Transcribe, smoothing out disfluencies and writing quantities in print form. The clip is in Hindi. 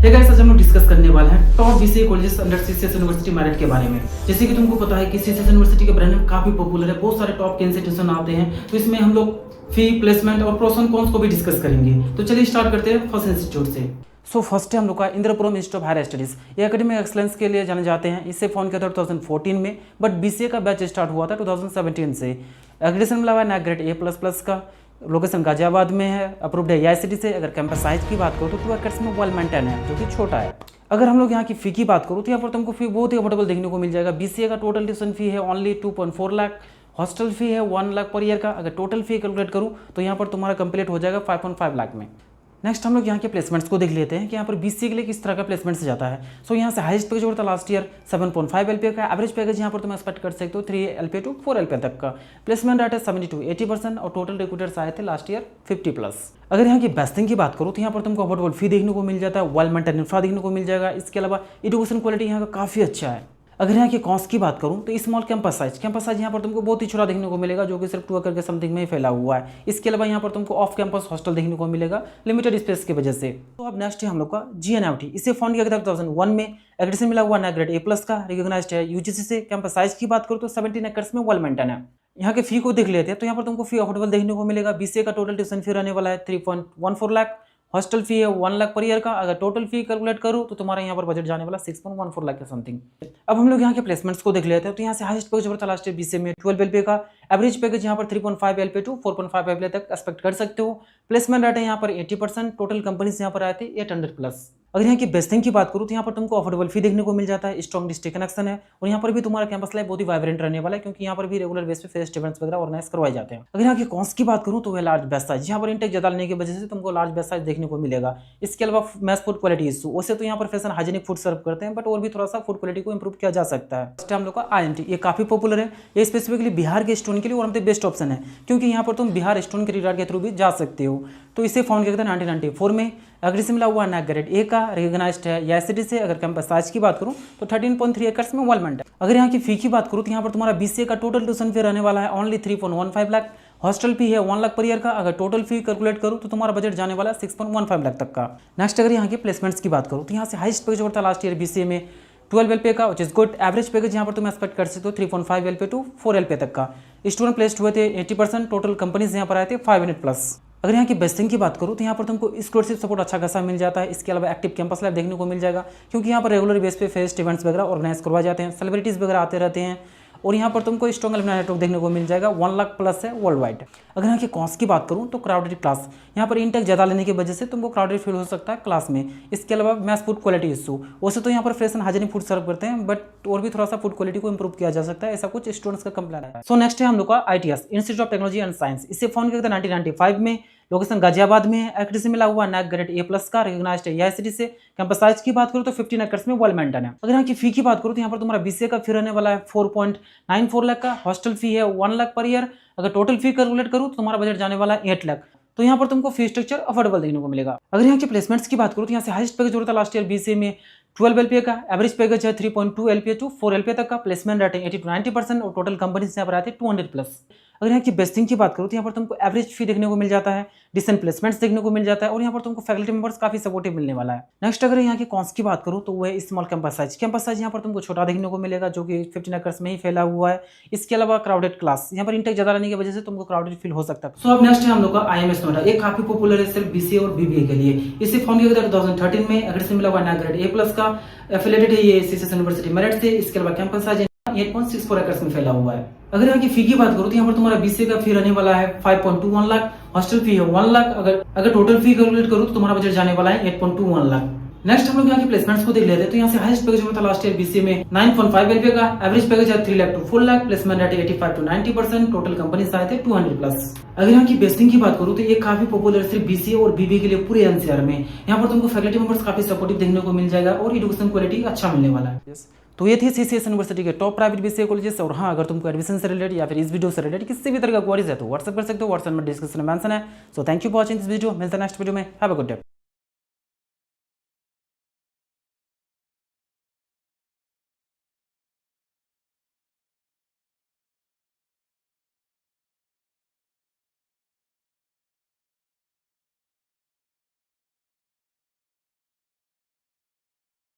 हे गाइस, आज हम लोग डिस्कस करने वाले हैं top BCA colleges under CCS university merit के बारे में। जैसे कि तुमको पता है कि सीसीएस यूनिवर्सिटी के ब्रांड काफी पॉपुलर है, बहुत सारे टॉप के इंस्टीट्यूशन आते हैं, तो इसमें हम लोग फी, प्लेसमेंट और प्रोस एंड कॉन्स को भी डिस्कस करेंगे। तो चलिए स्टार्ट करते हैं फर्स्ट इंस्टीट्यूट से। फर्स्ट है हम लोग का Indrapuram institute of higher studies. ये एकेडमिक एक्सलेंस के लिए जाने जाते हैं। इससे फाउंड किया था 2014 में, बट बीसीए का बैच स्टार्ट हुआ था 2017 से। एग्रेडेशन मिला हुआ है NAC ग्रेड A++ का। लोकेशन गाजियाबाद में है, अप्रूव्ड है AICTE से। अगर कैंपस साइज की बात करो तो 2 एकड़ में वेल मेंटेन है, जो कि छोटा है। अगर हम लोग यहाँ की फी की बात करूँ तो यहाँ पर तुमको फी बहुत ही अफोर्डेबल देखने को मिल जाएगा। बीसीए का टोटल ट्यूशन फी है ओनली 2.4 लाख। हॉस्टल फी है 1 लाख पर ईयर का। अगर टोटल फी कैलकुलेट करूँ तो यहाँ पर तुम्हारा कंप्लीट हो जाएगा 5.5 लाख में। नेक्स्ट हम लोग यहाँ के प्लेसमेंट्स को देख लेते हैं कि यहाँ पर बीसीए के लिए किस तरह का प्लेसमेंट से जाता है। सो यहाँ से हाईएस्ट पैकेज होता है लास्ट ईयर 7.5 LPA का। एवरेज पैकेज यहाँ पर तुम एक्सपेक्ट कर सकते हो 3 LPA टू 4 LPA तक का। प्लेसमेंट रेट है 70 to 80% और टोटल रिक्रूटर्स आए थे लास्ट ईयर 50+। अगर यहाँ की बेस्टिंग की बात करूँ तो यहाँ पर तुमको अफोर्डेबल फी देखने को मिल जाता है, वेल मेंटेन इंफ्रा देखने को मिल जाएगा। इसके अलावा एजुकेशन क्वालिटी यहाँ का काफ़ी अच्छा है। अगर यहाँ की कॉस्ट की बात करूँ तो स्मॉल कैंपस साइज यहाँ पर तुमको बहुत ही छोटा देखने को मिलेगा, जो कि सिर्फ 2 एकड़ के समथिंग में ही फैला हुआ है। इसके अलावा यहाँ पर तुमको ऑफ कैंपस हॉस्टल देखने को मिलेगा लिमिटेड स्पेस की वजह से। तो अब नेक्स्ट है हम लोग का GNIOT। इसे फाउंड किया गया था 2001 में। एग्रेडेशन मिला हुआ NAC ग्रेड A+ का, रिकॉग्नाइज्ड है UGC से। कैंपस साइज की बात करूँ तो 17 एकर्स में वेल मेंटेन है। यहाँ के फी को देख लेते हैं तो यहाँ पर तुमको फी अफोर्डेबल देखने को मिलेगा। बीसीए का टोटल ट्यूशन फी रहने वाला है 3.14 लाख। हॉस्टल फी है 1 लाख पर ईयर का। अगर टोटल फी कैलकुलेट करूँ तो तुम्हारा यहाँ पर बजट जाने वाला 6.14 लाख के समथिंग। अब हम लोग यहाँ के प्लेसमेंट्स को देख लेते हैं तो यहाँ से हाईएस्ट पैकेज था लास्ट ईयर बीसीए में 12 LPA का। एवरेज पैकेज यहाँ पर 3.5 LPA टू 4.5 LPA तक एक्सपेक्ट कर सकते हो। प्लेसमेंट रेट है यहाँ पर 80%। टोटल कंपनीज यहाँ पर आए थे 800+। अगर यहाँ की बेस्टिंग की बात करूँ तो यहाँ पर तुमको अफोर्डेबल फी देखने को मिल जाता है, स्ट्रॉन्ग डिस्ट्रिक्ट कनेक्शन है, और यहाँ पर भी तुम्हारा कैंपस लाइफ बहुत ही वाइब्रेंट रहने वाला है, क्योंकि यहाँ पर भी रेगुलर बेस पे फेस्ट इवेंट्स वगैरह ऑर्गेनाइज करवाए जाते हैं। अगर यहाँ की कॉस्ट की बात करूँ तो वह लार्ज बैच साइज, यहाँ पर इंटेक ज्यादा लेने की वजह से तुमको लार्ज बैच साइज देखने को मिलेगा। इसके अलावा मैस फूड क्वालिटी इशू, वैसे तो यहाँ पर फैशन हाइजीनिक फूड सर्व करते हैं, बट और भी थोड़ा सा फूड क्वालिटी को इंप्रूव किया जा सकता है। फर्स्ट हम लोग का IMT, ये काफी पॉपुलर है। ये स्पेसिफिकली बिहार के स्टूडेंट के लिए one of the best option है, क्योंकि यहाँ पर तुम बिहार स्टूडेंट क्रेडिट के थ्रू भी जा सकते हो। तो इसे फाउंड किया गया था 1994 में। एग्रेडेशन मिला हुआ NAC ग्रेड A का, रिकॉग्नाइज्ड है AICTE से। अगर कैंपस साइज की बात करूँ तो 13.3 एकर्स में वेल मेंटेन। अगर यहाँ की फी की बात करूँ तो यहाँ पर तुम्हारा बीसीए का टोटल ट्यूशन फी रहने वाला है ओनली 3.15 लाख। हॉस्टल फी है 1 लाख पर ईयर का। अगर टोटल फी कैलकुलेट करूँ तो तुम्हारा बजट जाने वाला है 6.15 लाख तक का। नेक्स्ट अगर यहाँ के प्लेसमेंट्स की बात करूँ तो यहाँ से हाईएस्ट पैकेज होता है लास्ट ईयर बीसीए में 12 LPA का, which is good. Average package यहाँ पर तुम एक्सपेक्ट कर सकते हो 3.5 LPA टू 4 LPA तक का। स्टूडेंट प्लेस्ड हुए थे 80%। टोटल कंपनीज यहाँ पर आए थे 500+। अगर यहाँ की बेस्टिंग की बात करूँ तो यहाँ पर तुमको स्कॉलरशिप सपोर्ट अच्छा खासा मिल जाता है। इसके अलावा एक्टिव कैंपस लाइफ देखने को मिल जाएगा, क्योंकि यहाँ पर रेगुलर बेस पे फेस्ट इवेंट्स वगैरह ऑर्गेनाइज करवाए जाते हैं, सेलिब्रिटीज वगैरह आते रहते हैं, और यहाँ पर तुमको स्ट्रॉन्ग एलुमनाई नेटवर्क देखने को मिल जाएगा। 1 लाख+ है वर्ल्ड वाइड। अगर यहाँ की कॉस्ट की बात करूँ तो क्राउडेड क्लास, यहाँ पर इंटेक ज़्यादा लेने की वजह से तुमको क्राउडेड फील हो सकता है क्लास में। इसके अलावा मैस फूड क्वालिटी इशू, वैसे तो यहाँ पर फ्रेश एंड हाइजीनिक फूड सर्व करते हैं, बट और भी थोड़ा सा फूड क्वालिटी को इंप्रूव किया जा सकता है, ऐसा कुछ स्टूडेंट्स का कंप्लेन है। सो नेक्स्ट है हम लोग का ITS, institute of technology and science. इसे फाउंड किया गया था 1995 में। लोकेशन गाजियाबाद में है। एग्रेडेशन मिला हुआ NAC ग्रेड A+ का, रिकॉग्नाइज्ड है AICTE से। कैंपस साइज की बात करूँ तो 15 एकर्स में वेल मेंटेन है। अगर यहाँ की फी की बात करूँ तो यहाँ पर तुम्हारा बीसीए का फी रहने वाला है 4.94 लाख का। हॉस्टल फी है 1 लाख पर ईयर। अगर टोटल फी कैलकुलेट करूँ तो तुम्हारा बजट जाने वाला है 8 लाख। तो यहाँ पर तुमको फी स्ट्रक्चर अफोर्डेबल देखने को मिलेगा। अगर यहाँ के प्लेसमेंट्स की बात करूँ तो यहाँ से हाईएस्ट पैकेज होता है लास्ट ईयर बीसीए में 12 LPA का। एवरेज पैकेज है 3.2 LPA टू 4 LPA तक का। प्लेसमेंट रेट है 80 to 90% और टोटल कंपनीज यहाँ पर आते हैं 200+। अगर यहाँ की बेस्टिंग की बात करूँ तो यहाँ पर तुमको एवरेज फी देखने को मिल जाता है, डिसेंट प्लेसमेंट्स देखने को मिल जाता है, और यहाँ पर तुमको फैकल्टी मेंबर्स काफी सपोर्टिव मिलने वाला है। नेक्स्ट अगर यहाँ की कॉस्ट की बात करूँ तो वह small campus size. Campus size यहाँ पर तुमको छोटा देखने को मिलेगा, जो कि 15 एकर्स में ही फैला हुआ है। इसके अलावा क्राउडेड क्लास, यहाँ पर इंटेक ज्यादा रहने की वजह से तुमको क्राउडेड फील हो सकता है। सो अब नेक्स्ट है हम लोग का IMS नोएडा। ये काफी पॉपुलर है सिर्फ बीसीए और बीबीए के लिए। इसे फाउंड किया गया 2013 में। एग्रेडेशन मिला हुआ NAC ग्रेड A+ का। एफिलिएटेड है ये सीसीएस यूनिवर्सिटी मेरिट से। इसके अलावा कैंपस साइज 8.64 एकर्स में फैला हुआ है। अगर यहाँ की फी की बात करूँ तो यहाँ पर तुम्हारा बीसीए का फी रहने वाला है 5.21 लाख। हॉस्टल फी है 1 लाख। अगर टोटल फी कैलकुलेट करूँ तो तुम्हारा बजट जाने वाला है 8.21 लाख। नेक्स्ट हम लोग यहाँ के प्लेसमेंट्स को देख लेते हैं तो यहाँ से हाईएस्ट पैकेज होता है लास्ट ईयर बीसीए में 9.5 LPA का। एवरेज पैकेज है 3 lakh to 4 lakh. Placement rate 85 to 90%। Total companies आए थे 200+। अगर यहाँ की बेस्टिंग की बात करूँ तो ये काफी पॉपुलर सिर्फ बीसीए और बीबीए के लिए पूरे एनसीआर में। यहाँ पर तुमको फैकल्टी मेंबर्स काफी सपोर्टिव देखने को मिल जाएगा और एजुकेशन क्वालिटी अच्छा मिलने वाला है। तो ये थी सीसीएस यूनिवर्सिटी के टॉप प्राइवेट बीसीए कॉलेजेस। और हाँ, अगर तुमको एडमिशन से रिलेटेड या फिर इस वीडियो से रिलेटेड किसी भी तरह का क्वेरीज है तो व्हाट्सएप कर सकते हो। व्हाट्सएप में डिस्क्रिप्शन में मेंशन है। So thank you for watching this video. मिलते हैं नेक्स्ट वीडियो में। Have a good day.